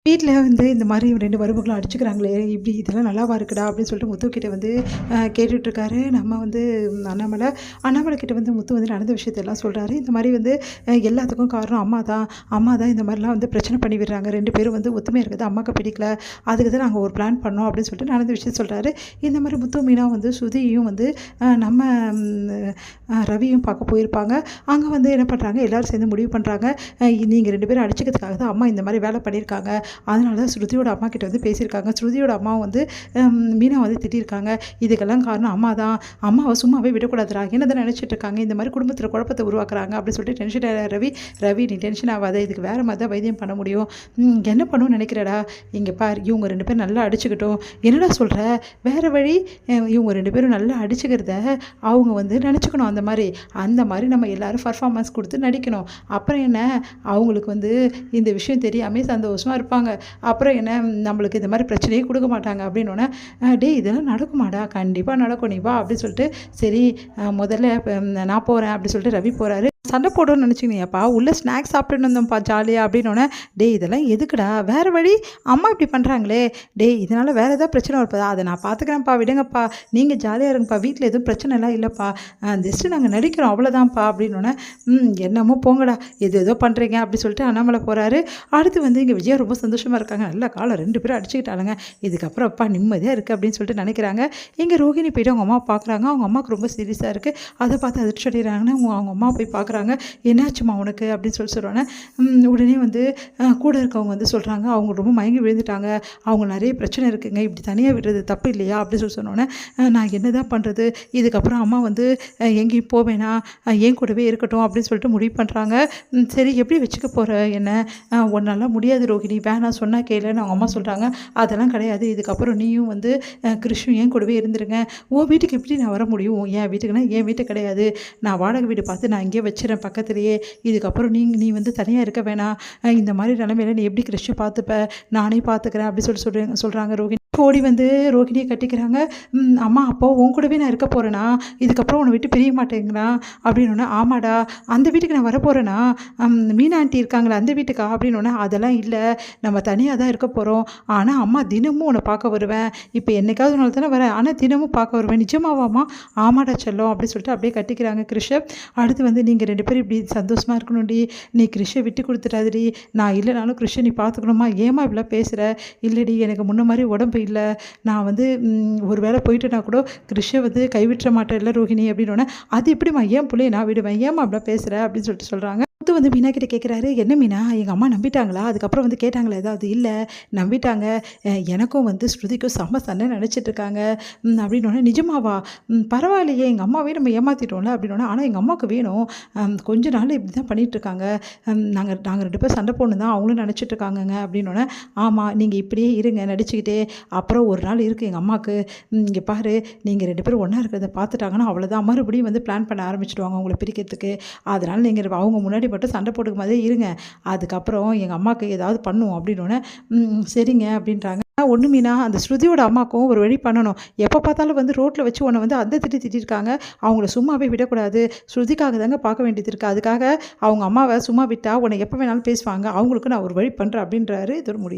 வீட்ல வந்து இந்த மாரி 2 மருமகளும் அடிச்சுக்கிறாங்களே! இப்படி இதெல்லாம் நல்லாவா இருக்குடா? அப்படின்னு சொல்லிட்டு முத்து கிட்ட வந்து கேட்டுட்ருக்காரு. நம்ம வந்து அண்ணாமலை. அண்ணாமலை கிட்ட வந்து முத்து வந்து நடந்த விஷயத்தையெல்லாம் சொல்றாரு. இந்த மாரி வந்து எல்லாத்துக்கும் காரணம் அம்மா தான். அம்மா தான் இந்த மாரிலாம் வந்து பிரச்சனை பண்ணி விடுறாங்க. 2 பேரும் வந்து ஒத்துமையா இருக்கிறது அம்மாக்கு பிடிக்கல. அதுக்கு தான் நாங்க ஒரு பிளான் பண்ணோம் அப்படின்னு சொல்லிட்டு நடந்த விஷயம் சொல்றாரு. இந்த மாரி முத்து, மீனா வந்து சுதியும் வந்து நம்ம ரவியும் பார்க்க போயிருப்பாங்க. அங்க வந்து என்ன பண்றாங்க, எல்லாரும் சேர்ந்து முடிவு பண்றாங்க. நீங்க 2 பேரும் அடிச்சுக்கிறதுக்காக தான் அம்மா இந்த மாரி வேலை பண்ணியிருக்காங்க. அதனால தான் ஸ்ருதியோட அம்மா கிட்ட வந்து பேசியிருக்காங்க. ஸ்ருதியோட அம்மாவும் வந்து மீனா வந்து திட்டியிருக்காங்க. இதுக்கெல்லாம் காரணம் அம்மா தான். அம்மாவ சும்மாவே விடக்கூடாதுடா. என்னதான் நினைச்சிட்டு இருக்காங்க. இந்த மாரி குடும்பத்தில குழப்பத்த உருவாக்குறாங்க அப்படின்னு சொல்லிட்டு டென்ஷன் ஆயிடுறாரு ரவி. ரவி நீ டென்ஷன் ஆவாத. இதுக்கு வேற மாரி தான் வைத்தியம் பண்ண முடியும். என்ன பண்ணணும்னு நினைக்கிறடா? இங்க பாரு இவங்க 2 பேரும் நல்லா அடிச்சுக்கட்டும். என்னடா சொல்ற? வேற வழி? இவங்க 2 பேரும் நல்லா அடிச்சுக்கிறத அவங்க வந்து நினச்சுக்கணும் அந்த மாரி நம்ம எல்லாரும் பர்ஃபார்மன்ஸ் குடுத்து நடிக்கணும். அப்புறம் என்ன அவங்களுக்கு வந்து இந்த விஷயம் தெரியாமயே சந்தோஷமா இருப்பாங்க. அப்புறம் என்ன நம்மளுக்கு இந்த மாரி பிரச்சனையே குடுக்க மாட்டாங்க அப்படின்னோனே, டேய் இதெல்லாம் நடக்குமாடா? கண்டிப்பா நடக்கும். நீ வா அப்படின்னு சொல்லிட்டு, சரி முதல்ல நான் போறேன் அப்படின்னு சொல்லிட்டு ரவி போறாரு. சண்டை போடணும்னு நினச்சிக்கினியாப்பா? உள்ள ஸ்நாக்ஸ் சாப்பிட்டுட்டு வந்தோம்ப்பா ஜாலியா அப்படின்னோனே, டேய் இதெல்லாம் எதுக்குடா? வேற வழி? அம்மா இப்படி பண்ணுறாங்களே! டேய் இதனால வேற ஏதாவது பிரச்சனை வரப்போதா? அத நான் பார்த்துக்கிறேன்ப்பா விடுங்கப்பா. நீங்க ஜாலியா இருங்கப்பா. வீட்ல எதுவும் பிரச்சனைலாம் இல்லப்பா. ஜஸ்ட்டு நாங்க நடிக்கிறோம் அவ்வளோதான்ப்பா அப்படின்னோனே, என்னமோ போங்கடா. ஏதோ பண்ணுறீங்க அப்படி சொல்லிட்டு அண்ணாமலை போறாரு. அடுத்து வந்து இங்க விஜயா ரொம்ப சந்தோஷமா இருக்காங்க. நல்ல காலம் 2 பேரும் அடிச்சுக்கிட்டாளுங்க. இதுக்கப்புறம் அப்பா நிம்மதியா இருக்கு அப்படின்னு சொல்லிட்டு நினைக்கிறாங்க. இங்க ரோகிணி போயிட்டு அவங்க அம்மாவ பார்க்குறாங்க. அவங்க அம்மாவுக்கு ரொம்ப சீரியஸா இருக்கு. அத பார்த்து அதிர்ச்சி அடைகிறாங்கன்னு அவங்க அம்மா போய் பார்க்குறாங்க. என்னாச்சும்மா உனக்கு அப்படின்னு சொன்னோன்னே, உடனே வந்து கூட இருக்கவங்க வந்து சொல்கிறாங்க, அவங்க ரொம்ப மயங்கி விழுந்துட்டாங்க. அவங்க நிறைய பிரச்சனை இருக்குங்க. இப்படி தனியாக விடுறது தப்பு இல்லையா அப்படின்னு சொன்னோன்னே, நான் என்ன தான் பண்ணுறது? இதுக்கப்புறம் அம்மா வந்து எங்கேயும் போவேனா, என் கூடவே இருக்கட்டும் அப்படின்னு சொல்லிட்டு முடிவு பண்ணுறாங்க. சரி எப்படி வச்சுக்க போகிற என்ன? உன்னால முடியாது ரோகிணி, வேணாம் சொன்னா கேளுன்னு அவங்க அம்மா சொல்கிறாங்க. அதெல்லாம் கிடையாது. இதுக்கப்புறம் நீயும் வந்து கிருஷ்ணும் என் கூடவே இருந்துருங்க. உன் வீட்டுக்கு எப்படி நான் வர முடியும்? என் வீட்டுக்குன்னா என் வீட்டு கிடையாது. நான் வாடகை வீடு பார்த்து நான் இங்கேயே வச்சுறேன் பக்கத்துலேயே. இதுக்கப்புறம் நீ வந்து தனியாக இருக்க வேணாம். இந்த மாதிரி நிலைமையில நீ எப்படி கிருஷ்ண பார்த்துப்ப? நானே பார்த்துக்கிறேன் அப்படி சொல்கிறாங்க ரோகிணி. ஓடி வந்து ரோகிணியை கட்டிக்கிறாங்க. அம்மா அப்போ உன் கூடவே நான் இருக்க போகிறேனா? இதுக்கப்புறம் உன்னை விட்டு பிரிய மாட்டேங்கிறா அப்படின்னோடனே, ஆமாடா அந்த வீட்டுக்கு நான் வரப்போகிறேனா? மீனா ஆண்டி இருக்காங்களே அந்த வீட்டுக்கா? அப்படின்னோடனே, அதெல்லாம் இல்லை, நம்ம தனியாக தான் இருக்க போகிறோம். ஆனால் அம்மா தினமும் உன்னை பார்க்க வருவேன். இப்போ என்னைக்காவது ஒரு நாள் தானே வரேன், ஆனால் தினமும் பார்க்க வருவேன். நிஜமாவாம்மா? ஆமாடா செல்லம் அப்படின்னு சொல்லிட்டு அப்படியே கட்டிக்கிறாங்க கிருஷ. அடுத்து வந்து நீங்கள் 2 பேரும் இப்படி சந்தோஷமாக இருக்கணும்டி. நீ கிருஷை விட்டு கொடுத்துட்டாதுடி. நான் இல்லைனாலும் கிருஷை நீ பார்த்துக்கணுமா? ஏமா இப்படிலாம் பேசுகிற? இல்லடி எனக்கு முன்ன மாதிரி உடம்பு இல்லை. நான் வந்து ஒரு வேளை போயிட்டேன்னா கூட கிருஷை வந்து கைவிட்ட மாட்டேன்ல ரோஹிணி அப்படின்னோடனே, அது எப்படிம்மா என் பிள்ளைய நான் விடுவேன்? ஏம்மா அப்படிலாம் பேசுகிற அப்படின்னு சொல்லிட்டு சொல்கிறாங்க. முத்து வந்து மீனா கிட்ட கேட்குறாரு, என்ன மீனா எங்கள் அம்மா நம்பிட்டாங்களா? அதுக்கப்புறம் வந்து கேட்டாங்களா ஏதாவது? இல்லை நம்பிட்டாங்க. எனக்கும் வந்து ஸ்ருதிக்கும் செம்ம சண்டை நினச்சிட்டு இருக்காங்க அப்படின்னோடனே, நிஜமாவா? பரவாயில்லையே எங்கள் அம்மாவே நம்ம ஏமாற்றிட்டோம்ல அப்படின்னோடனே, ஆனால் எங்கள் அம்மாவுக்கு வேணும். கொஞ்ச நாள் இப்படி தான் பண்ணிகிட்ருக்காங்க. நாங்கள் 2 பேரும் சண்டை போடணும் தான் அவங்களும் நினச்சிட்டு இருக்காங்கங்க அப்படின்னோடனே, ஆமாம் நீங்கள் இப்படியே இருங்க நடிச்சுக்கிட்டே. அப்புறம் ஒரு நாள் இருக்குது எங்கள் அம்மாவுக்கு, இங்கே பாரு நீங்கள் 2 பேரும் ஒன்றா இருக்கிறத பார்த்துட்டாங்கன்னா அவ்வளோதான், மறுபடியும் வந்து பிளான் பண்ண ஆரம்பிச்சிடுவாங்க உங்களை பிரிக்கிறதுக்கு. அதனால் நீங்கள் அவங்க முன்னாடி மட்டும் சண்டை போட்டுக்க மாதிரியே இருங்க. அதுக்கப்புறம் எங்கள் அம்மாவுக்கு ஏதாவது பண்ணும் அப்படின்னோடனே, சரிங்க அப்படின்றாங்க. ஒன்று மீனா அந்த ஸ்ருதியோட அம்மாவுக்கும் ஒரு வழி பண்ணணும். எப்போ பார்த்தாலும் வந்து ரோட்டில் வச்சு உன்னை வந்து அந்த திட்டிருக்காங்க. அவங்கள சும்மாவே விடக்கூடாது. ஸ்ருதிக்காக தாங்க பார்க்க வேண்டியது இருக்குது. அதுக்காக அவங்க அம்மாவை சும்மா விட்டால் உன்னை எப்போ வேணாலும் பேசுவாங்க. அவங்களுக்கு நான் ஒரு வழி பண்ணுறேன் அப்படின்றாரு. இதோட முடியுது.